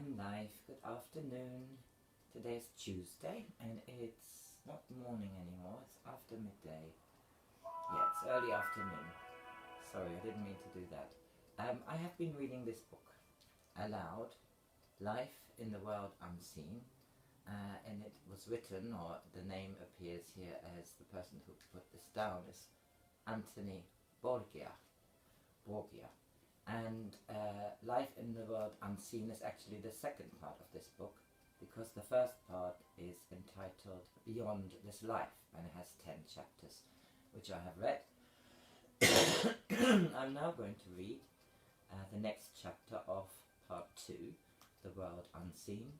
I'm live. Good afternoon. Today's Tuesday and it's not morning anymore, it's after midday. Yeah, it's early afternoon. Sorry, I didn't mean to do that. I have been reading this book aloud, Life in the World Unseen, and it was written, or the name appears here as the person who put this down is Anthony Borgia. And Life in the World Unseen is actually the second part of this book, because the first part is entitled Beyond This Life, and it has 10 chapters, which I have read. I'm now going to read the next chapter of part 2, The World Unseen,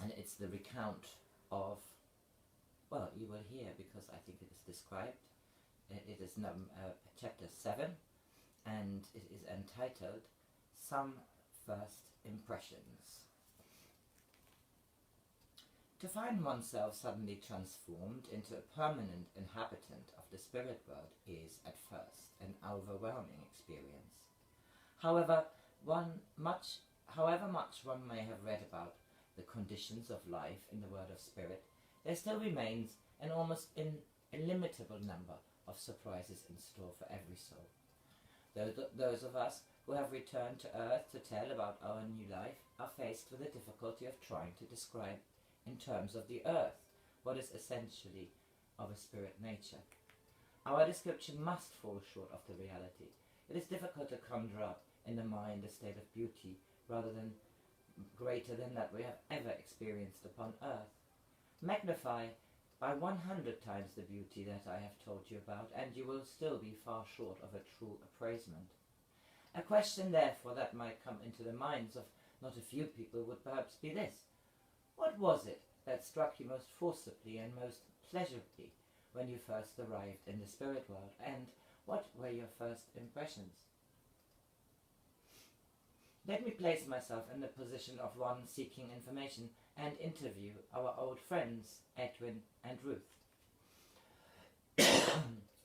and it's the recount of, well, you will hear because I think it is described. It is chapter 7, and it is entitled Some First Impressions. To find oneself suddenly transformed into a permanent inhabitant of the spirit world is, at first, an overwhelming experience. However much one may have read about the conditions of life in the world of spirit, there still remains an almost illimitable number of surprises in store for every soul. Those of us who have returned to earth to tell about our new life are faced with the difficulty of trying to describe in terms of the earth what is essentially of a spirit nature. Our description must fall short of the reality. It is difficult to conjure up in the mind a state of beauty rather than greater than that we have ever experienced upon earth. Magnify by 100 times the beauty that I have told you about, and you will still be far short of a true appraisement. A question, therefore, that might come into the minds of not a few people would perhaps be this: what was it that struck you most forcibly and most pleasurably when you first arrived in the spirit world, and what were your first impressions? Let me place myself in the position of one seeking information and interview our old friends, Edwin and Ruth.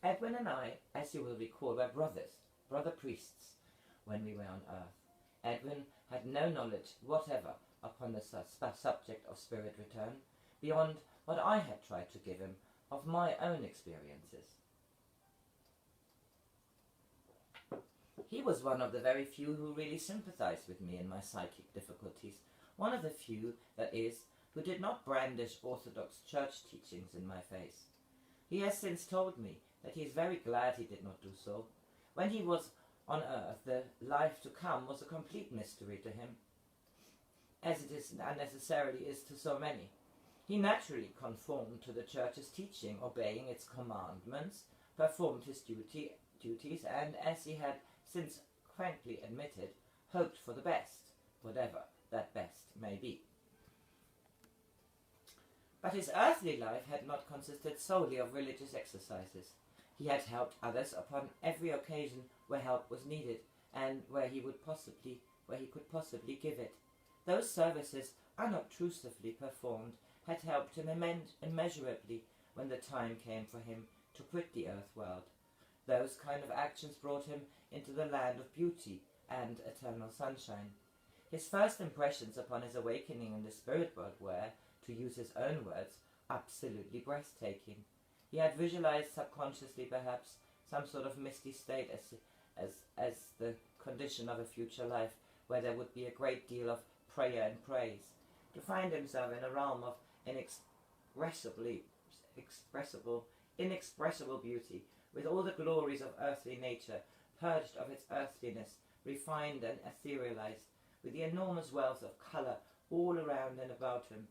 Edwin and I, as you will recall, were brother priests, when we were on earth. Edwin had no knowledge whatever upon the subject of spirit return, beyond what I had tried to give him of my own experiences. He was one of the very few who really sympathized with me in my psychic difficulties, one of the few, that is, who did not brandish orthodox church teachings in my face. He has since told me that he is very glad he did not do so. When he was on earth, the life to come was a complete mystery to him, as it is unnecessarily is to so many. He naturally conformed to the church's teaching, obeying its commandments, performed his duties, and, as he had since frankly admitted, hoped for the best, whatever that best may be. But his earthly life had not consisted solely of religious exercises. He had helped others upon every occasion where help was needed, and where he could possibly give it. Those services, unobtrusively performed, had helped him immeasurably when the time came for him to quit the earth world. Those kind of actions brought him into the land of beauty and eternal sunshine. His first impressions upon his awakening in the spirit world were, to use his own words, absolutely breathtaking. He had visualized subconsciously, perhaps, some sort of misty state as the condition of a future life where there would be a great deal of prayer and praise. To find himself in a realm of inexpressible beauty, with all the glories of earthly nature purged of its earthliness, refined and etherealized, with the enormous wealth of colour all around and about him,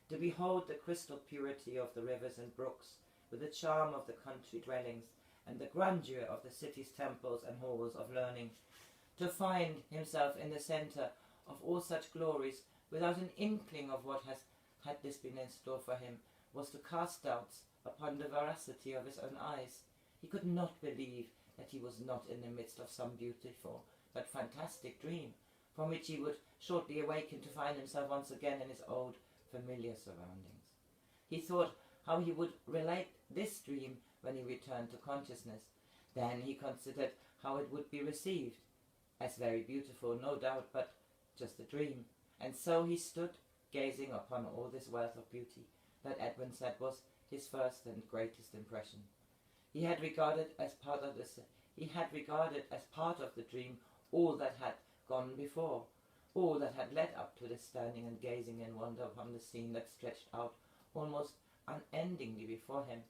to behold the crystal purity of the rivers and brooks, with the charm of the country dwellings, and the grandeur of the city's temples and halls of learning, to find himself in the centre of all such glories, without an inkling of what had this been in store for him, was to cast doubts upon the veracity of his own eyes. He could not believe that he was not in the midst of some beautiful but fantastic dream, from which he would shortly awaken to find himself once again in his old, familiar surroundings. He thought how he would relate this dream when he returned to consciousness. Then he considered how it would be received, as very beautiful, no doubt, but just a dream. And so he stood, gazing upon all this wealth of beauty that Edwin said was his first and greatest impression. He had regarded as part of the dream all that had gone before, all that had led up to this standing and gazing in wonder upon the scene that stretched out almost unendingly before him,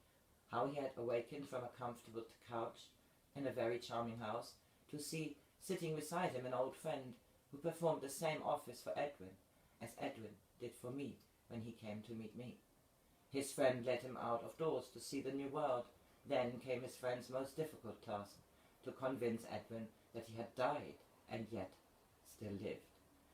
how he had awakened from a comfortable couch in a very charming house to see sitting beside him an old friend who performed the same office for Edwin as Edwin did for me when he came to meet me. His friend led him out of doors to see the new world. Then came his friend's most difficult task, to convince Edwin that he had died and yet still lived.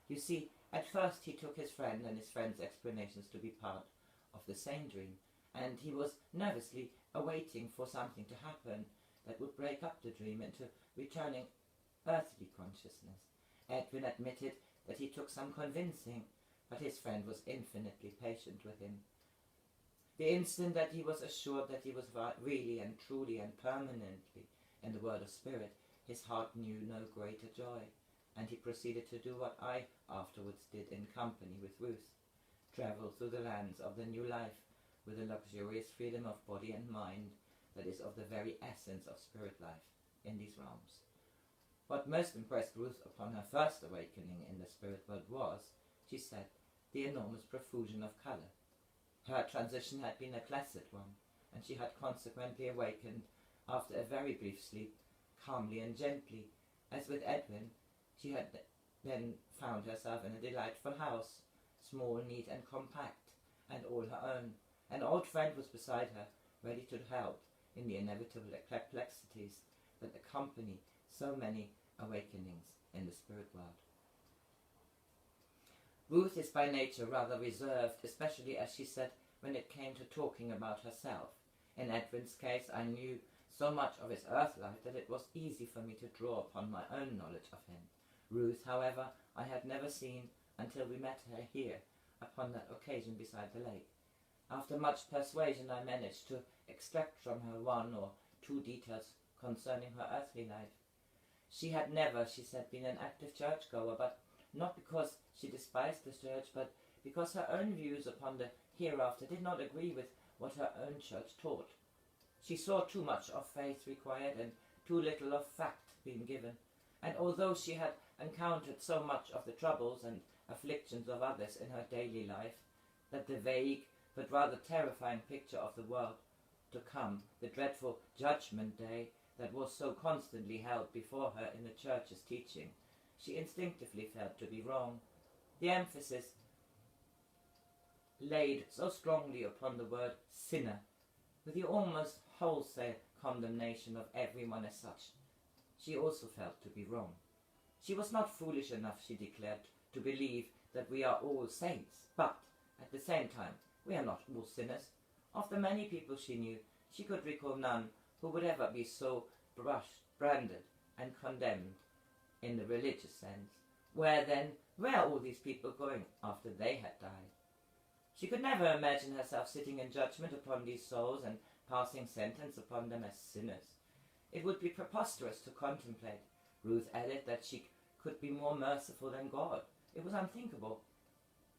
You see, at first he took his friend and his friend's explanations to be part of the same dream, and he was nervously awaiting for something to happen that would break up the dream into returning earthly consciousness. Edwin admitted that he took some convincing, but his friend was infinitely patient with him. The instant that he was assured that he was really and truly and permanently in the world of spirit, his heart knew no greater joy, and he proceeded to do what I afterwards did in company with Ruth, travel through the lands of the new life with a luxurious freedom of body and mind that is of the very essence of spirit life in these realms. What most impressed Ruth upon her first awakening in the spirit world was, she said, the enormous profusion of colour. Her transition had been a placid one, and she had consequently awakened after a very brief sleep, calmly and gently. As with Edwin, she had then found herself in a delightful house, small, neat and compact, and all her own. An old friend was beside her, ready to help in the inevitable perplexities that accompany so many awakenings in the spirit world. Ruth is by nature rather reserved, especially as she said when it came to talking about herself. In Edwin's case, I knew so much of his earth life that it was easy for me to draw upon my own knowledge of him. Ruth, however, I had never seen until we met her here, upon that occasion beside the lake. After much persuasion I managed to extract from her one or two details concerning her earthly life. She had never, she said, been an active churchgoer, but not because she despised the church, but because her own views upon the hereafter did not agree with what her own church taught. She saw too much of faith required and too little of fact being given, and although she had encountered so much of the troubles and afflictions of others in her daily life, that the vague but rather terrifying picture of the world to come, the dreadful judgment day that was so constantly held before her in the church's teaching, she instinctively felt to be wrong. The emphasis laid so strongly upon the word sinner, with the almost wholesale condemnation of everyone as such, she also felt to be wrong. She was not foolish enough, she declared, to believe that we are all saints, but, at the same time, we are not all sinners. Of the many people she knew, she could recall none who would ever be so branded and condemned in the religious sense. Where are all these people going after they had died? She could never imagine herself sitting in judgment upon these souls and passing sentence upon them as sinners. It would be preposterous to contemplate. Ruth added that she could be more merciful than God. It was unthinkable.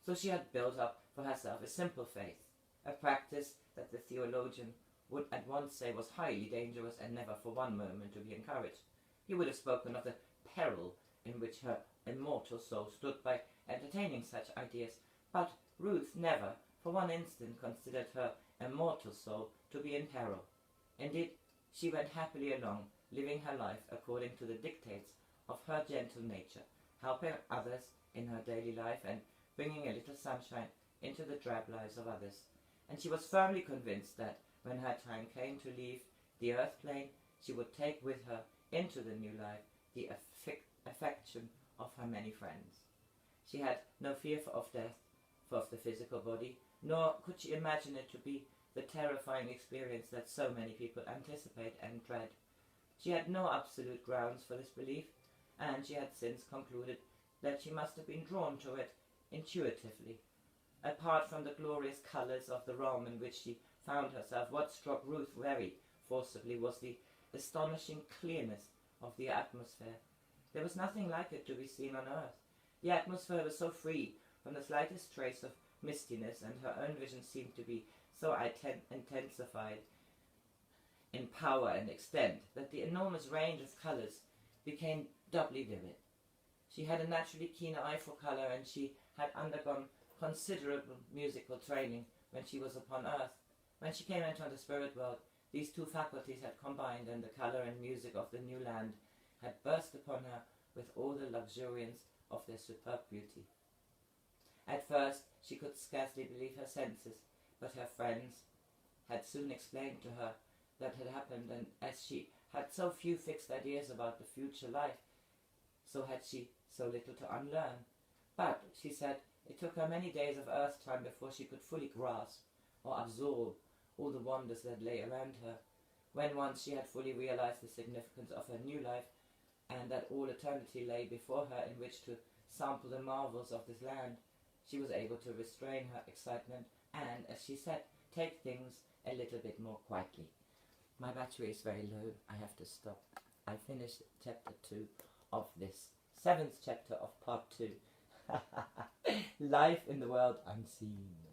So she had built up for herself a simple faith, a practice that the theologian would at once say was highly dangerous and never for one moment to be encouraged. He would have spoken of the peril in which her immortal soul stood by entertaining such ideas, but Ruth never for one instant considered her immortal soul to be in peril. Indeed, she went happily along, living her life according to the dictates of her gentle nature, helping others in her daily life and bringing a little sunshine into the drab lives of others. And she was firmly convinced that when her time came to leave the earth plane, she would take with her into the new life the affection of her many friends. She had no fear of death, of the physical body, nor could she imagine it to be the terrifying experience that so many people anticipate and dread. She had no absolute grounds for this belief, and she had since concluded that she must have been drawn to it intuitively. Apart from the glorious colours of the realm in which she found herself, what struck Ruth very forcibly was the astonishing clearness of the atmosphere. There was nothing like it to be seen on earth. The atmosphere was so free from the slightest trace of mistiness, and her own vision seemed to be so intensified in power and extent that the enormous range of colours became doubly vivid. She had a naturally keen eye for colour, and she had undergone considerable musical training when she was upon earth. When she came into the spirit world, these two faculties had combined, and the colour and music of the new land had burst upon her with all the luxuriance of their superb beauty. At first she could scarcely believe her senses, but her friends had soon explained to her that had happened, and as she had so few fixed ideas about the future life, so had she so little to unlearn. But, she said, it took her many days of earth time before she could fully grasp or absorb all the wonders that lay around her. When once she had fully realized the significance of her new life, and that all eternity lay before her in which to sample the marvels of this land, she was able to restrain her excitement and, as she said, take things a little bit more quietly. My battery is very low. I have to stop. I finished chapter 2 of this 7th chapter of part 2. Life in the world unseen.